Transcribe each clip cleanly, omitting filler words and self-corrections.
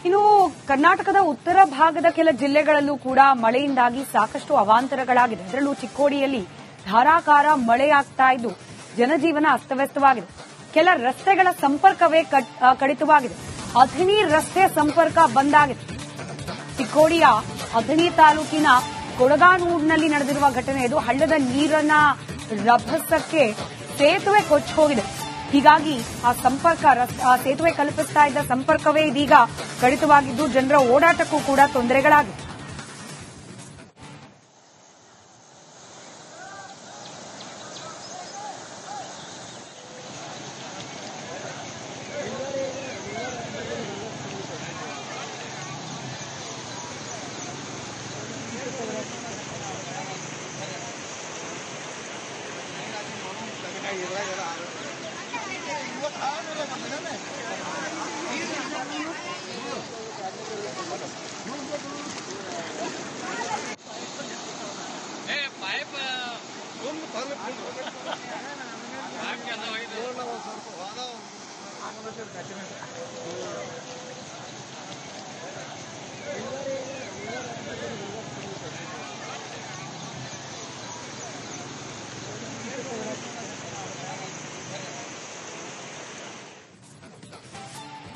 ಇನ್ನು ಕರ್ನಾಟಕದ ಉತ್ತರ ಭಾಗದ ಕೆಲ ಜಿಲ್ಲೆಗಳಲ್ಲೂ ಕೂಡ ಮಳೆಯಿಂದಾಗಿ ಸಾಕಷ್ಟು ಅವಾಂತರಗಳಾಗಿದೆ. ಅದರಲ್ಲೂ ಚಿಕ್ಕೋಡಿಯಲ್ಲಿ ಧಾರಾಕಾರ ಮಳೆಯಾಗ್ತಾ ಇದ್ದು ಜನಜೀವನ ಅಸ್ತವ್ಯಸ್ತವಾಗಿದೆ. ಕೆಲ ರಸ್ತೆಗಳ ಸಂಪರ್ಕವೇ ಕಡಿತವಾಗಿದೆ. ಅಥಣಿ ರಸ್ತೆ ಸಂಪರ್ಕ ಬಂದ್ ಆಗಿದೆ. ಚಿಕ್ಕೋಡಿಯ ಅಥಣಿ ತಾಲೂಕಿನ ಕೊಡಗಾನೂರಿನಲ್ಲಿ ನಡೆದಿರುವ ಘಟನೆ ಇದು. ಹಳ್ಳದ ನೀರನ್ನ ರಭಸಕ್ಕೆ ಸೇತುವೆ ಕೊಚ್ಚಿ ಹೋಗಿದೆ. ಹೀಗಾಗಿ ಆ ಸೇತುವೆ ಕಲ್ಪಿಸ್ತಾ ಇದ್ದ ಸಂಪರ್ಕವೇ ಇದೀಗ ಕಡಿತವಾಗಿದ್ದು ಜನರ ಓಡಾಟಕ್ಕೂ ಕೂಡ ತೊಂದರೆಗಳಾಗಿವೆ.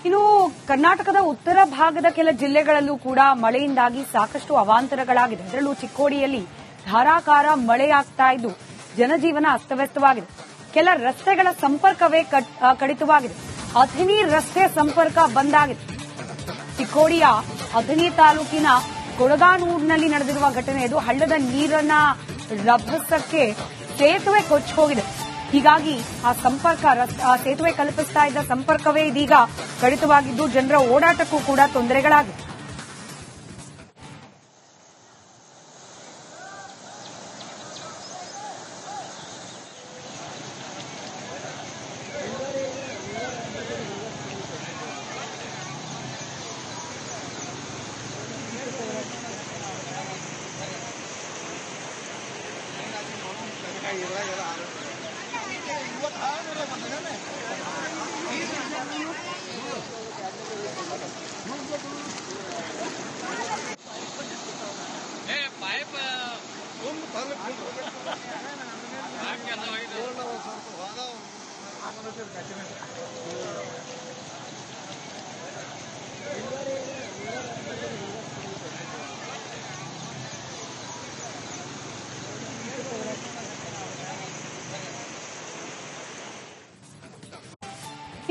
ಇನ್ನು ಕರ್ನಾಟಕದ ಉತ್ತರ ಭಾಗದ ಕೆಲ ಜಿಲ್ಲೆಗಳಲ್ಲೂ ಕೂಡ ಮಳೆಯಿಂದಾಗಿ ಸಾಕಷ್ಟು ಅವಾಂತರಗಳಾಗಿದೆ. ಅದರಲ್ಲೂ ಚಿಕ್ಕೋಡಿಯಲ್ಲಿ ಧಾರಾಕಾರ ಮಳೆಯಾಗ್ತಾ ಇದ್ದು ಜನಜೀವನ ಅಸ್ತವ್ಯಸ್ತವಾಗಿದೆ. ಕೆಲ ರಸ್ತೆಗಳ ಸಂಪರ್ಕವೇ ಕಡಿತವಾಗಿದೆ. ಅಥಣಿ ರಸ್ತೆ ಸಂಪರ್ಕ ಬಂದ್ ಆಗಿದೆ. ಚಿಕ್ಕೋಡಿಯ ಅಥಣಿ ತಾಲೂಕಿನ ಕೊಡಗಾನೂರಿನಲ್ಲಿ ನಡೆದಿರುವ ಘಟನೆ ಇದು. ಹಳ್ಳದ ನೀರನ್ನ ರಭಸಕ್ಕೆ ಸೇತುವೆ ಕೊಚ್ಚಿ ಹೋಗಿದೆ. ಹೀಗಾಗಿ ಆ ಸೇತುವೆ ಕಲ್ಪಿಸ್ತಾ ಇದ್ದ ಸಂಪರ್ಕವೇ ಇದೀಗ ಕಡಿತವಾಗಿದ್ದು ಜನರ ಓಡಾಟಕ್ಕೂ ಕೂಡ ತೊಂದರೆಗಳಾಗಿವೆ.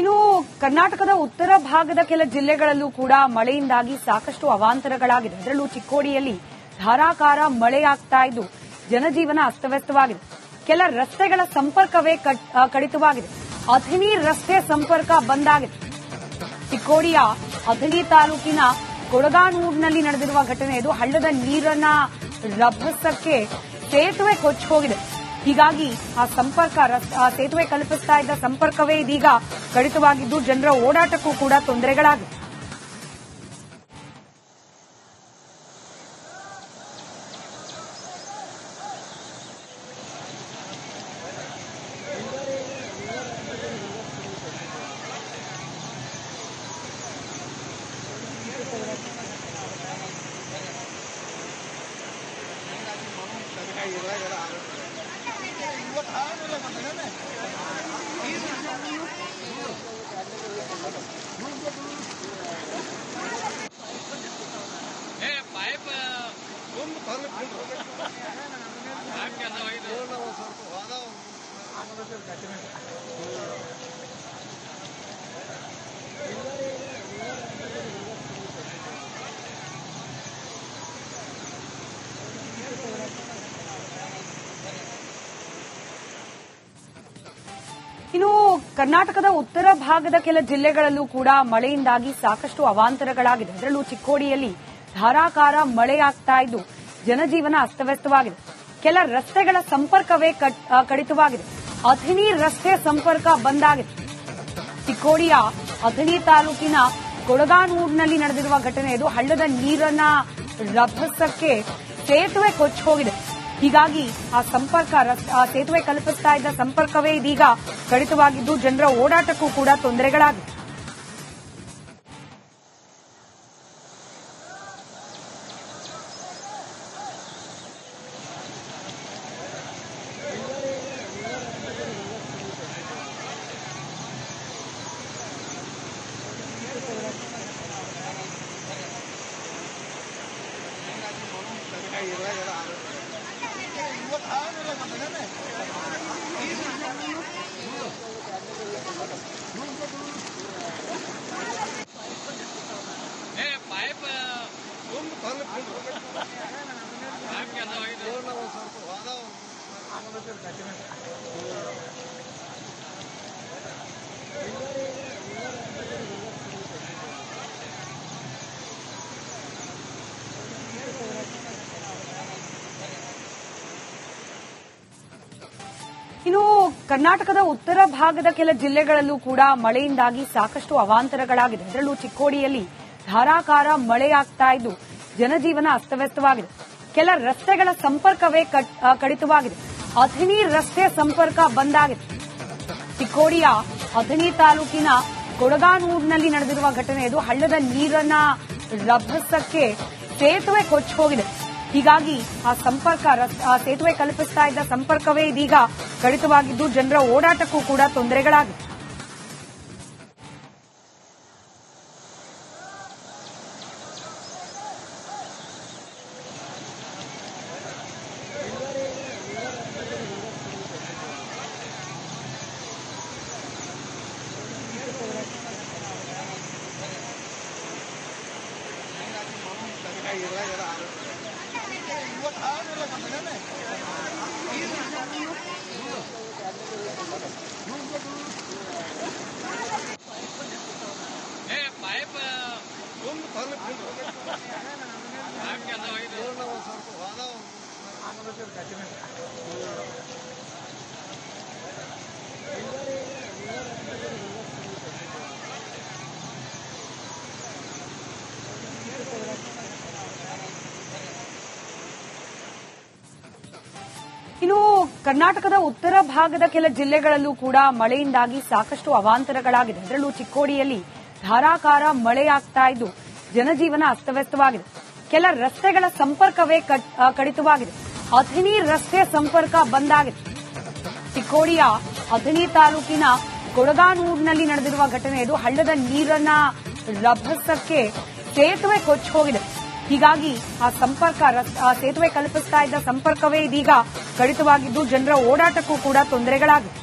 ಇನ್ನು ಕರ್ನಾಟಕದ ಉತ್ತರ ಭಾಗದ ಕೆಲ ಜಿಲ್ಲೆಗಳಲ್ಲೂ ಕೂಡ ಮಳೆಯಿಂದಾಗಿ ಸಾಕಷ್ಟು ಅವಾಂತರಗಳಾಗಿದೆ. ಅದರಲ್ಲೂ ಚಿಕ್ಕೋಡಿಯಲ್ಲಿ ಧಾರಾಕಾರ ಮಳೆಯಾಗ್ತಾ ಇದ್ದು ಜನಜೀವನ ಅಸ್ತವ್ಯಸ್ತವಾಗಿದೆ. ಕೆಲ ರಸ್ತೆಗಳ ಸಂಪರ್ಕವೇ ಕಡಿತವಾಗಿದೆ. ಅಥಣಿ ರಸ್ತೆ ಸಂಪರ್ಕ ಬಂದ್ ಆಗಿದೆ. ಚಿಕ್ಕೋಡಿಯ ಅಥಣಿ ತಾಲೂಕಿನ ಕೊಡಗಾನೂರಿನಲ್ಲಿ ನಡೆದಿರುವ ಘಟನೆ ಇದು. ಹಳ್ಳದ ನೀರನ್ನ ರಭಸಕ್ಕೆ ಸೇತುವೆ ಕೊಚ್ಚಿ ಹೋಗಿದೆ. ಹೀಗಾಗಿ ಆ ಸೇತುವೆ ಕಲ್ಪಿಸ್ತಾ ಇದ್ದ ಸಂಪರ್ಕವೇ ಇದೀಗ ಕಡಿತವಾಗಿದ್ದು ಜನರ ಓಡಾಟಕ್ಕೂ ಕೂಡ ತೊಂದರೆಗಳಾಗಿವೆ. ಇನ್ನು ಕರ್ನಾಟಕದ ಉತ್ತರ ಭಾಗದ ಕೆಲ ಜಿಲ್ಲೆಗಳಲ್ಲೂ ಕೂಡ ಮಳೆಯಿಂದಾಗಿ ಸಾಕಷ್ಟು ಅವಾಂತರಗಳಾಗಿದೆ. ಅದರಲ್ಲೂ ಚಿಕ್ಕೋಡಿಯಲ್ಲಿ ಧಾರಾಕಾರ ಮಳೆಯಾಗ್ತಾ ಇದ್ದು ಜನಜೀವನ ಅಸ್ತವ್ಯಸ್ತವಾಗಿದೆ. ಕೆಲ ರಸ್ತೆಗಳ ಸಂಪರ್ಕವೇ ಕಡಿತವಾಗಿದೆ. ಅಥಣಿ ರಸ್ತೆ ಸಂಪರ್ಕ ಬಂದ್ ಆಗಿದೆ. ಚಿಕ್ಕೋಡಿಯ ಅಥಣಿ ತಾಲೂಕಿನ ಕೊಡಗಾನೂರಿನಲ್ಲಿ ನಡೆದಿರುವ ಘಟನೆ ಇದು. ಹಳ್ಳದ ನೀರನ್ನ ರಭಸಕ್ಕೆ ಸೇತುವೆ ಕೊಚ್ಚಿ ಹೋಗಿದೆ. ಹೀಗಾಗಿ ಆ ಸೇತುವೆ ಕಲ್ಪಿಸ್ತಾ ಇದ್ದ ಸಂಪರ್ಕವೇ ಇದೀಗ ಕಡಿತವಾಗಿದ್ದು ಜನರ ಓಡಾಟಕ್ಕೂ ಕೂಡ ತೊಂದರೆಗಳಾಗಿವೆ. ಇನ್ನು ಕರ್ನಾಟಕದ ಉತ್ತರ ಭಾಗದ ಕೆಲ ಜಿಲ್ಲೆಗಳಲ್ಲೂ ಕೂಡ ಮಳೆಯಿಂದಾಗಿ ಸಾಕಷ್ಟು ಅವಾಂತರಗಳಾಗಿದೆ. ಅದರಲ್ಲೂ ಚಿಕ್ಕೋಡಿಯಲ್ಲಿ ಧಾರಾಕಾರ ಮಳೆಯಾಗ್ತಾ ಇದ್ದು ಜನಜೀವನ ಅಸ್ತವ್ಯಸ್ತವಾಗಿದೆ. ಕೆಲ ರಸ್ತೆಗಳ ಸಂಪರ್ಕವೇ ಕಡಿತವಾಗಿದೆ. ಅಥಣಿ ರಸ್ತೆ ಸಂಪರ್ಕ ಬಂದ್ ಆಗಿದೆ. ಚಿಕ್ಕೋಡಿಯ ಅಥಣಿ ತಾಲೂಕಿನ ಕೊಡಗಾನೂರಿನಲ್ಲಿ ನಡೆದಿರುವ ಘಟನೆ ಇದು. ಹಳ್ಳದ ನೀರನ್ನ ರಭಸಕ್ಕೆ ಸೇತುವೆ ಕೊಚ್ಚಿ ಹೋಗಿದೆ. ಹೀಗಾಗಿ ಆ ಸೇತುವೆ ಕಲ್ಪಿಸ್ತಾ ಇದ್ದ ಸಂಪರ್ಕವೇ ಇದೀಗ ಕಡಿತವಾಗಿದ್ದು ಜನರ ಓಡಾಟಕ್ಕೂ ಕೂಡ ತೊಂದರೆಗಳಾಗಿವೆ. ಇನ್ನು ಕರ್ನಾಟಕದ ಉತ್ತರ ಭಾಗದ ಕೆಲ ಜಿಲ್ಲೆಗಳಲ್ಲೂ ಕೂಡ ಮಳೆಯಿಂದಾಗಿ ಸಾಕಷ್ಟು ಅವಾಂತರಗಳಾಗಿದೆ. ಅದರಲ್ಲೂ ಚಿಕ್ಕೋಡಿಯಲ್ಲಿ ಧಾರಾಕಾರ ಮಳೆಯಾಗ್ತಾ ಇದ್ದು ಜನಜೀವನ ಅಸ್ತವ್ಯಸ್ತವಾಗಿದೆ. ಕೆಲ ರಸ್ತೆಗಳ ಸಂಪರ್ಕವೇ ಕಡಿತವಾಗಿದೆ. ಅಥಣಿ ರಸ್ತೆ ಸಂಪರ್ಕ ಬಂದ್ ಆಗಿದೆ. ಚಿಕ್ಕೋಡಿಯ ಅಥಣಿ ತಾಲೂಕಿನ ಕೊಡಗಾನೂರಿನಲ್ಲಿ ನಡೆದಿರುವ ಘಟನೆ ಇದು. ಹಳ್ಳದ ನೀರನ್ನ ರಭಸಕ್ಕೆ ಸೇತುವೆ ಕೊಚ್ಚಿ ಹೋಗಿದೆ. ಹೀಗಾಗಿ ಆ ಸೇತುವೆ ಕಲ್ಪಿಸ್ತಾ ಇದ್ದ ಸಂಪರ್ಕವೇ ಇದೀಗ ಕಡಿತವಾಗಿದ್ದು ಜನರ ಓಡಾಟಕ್ಕೂ ಕೂಡ ತೊಂದರೆಗಳಾಗಿವೆ.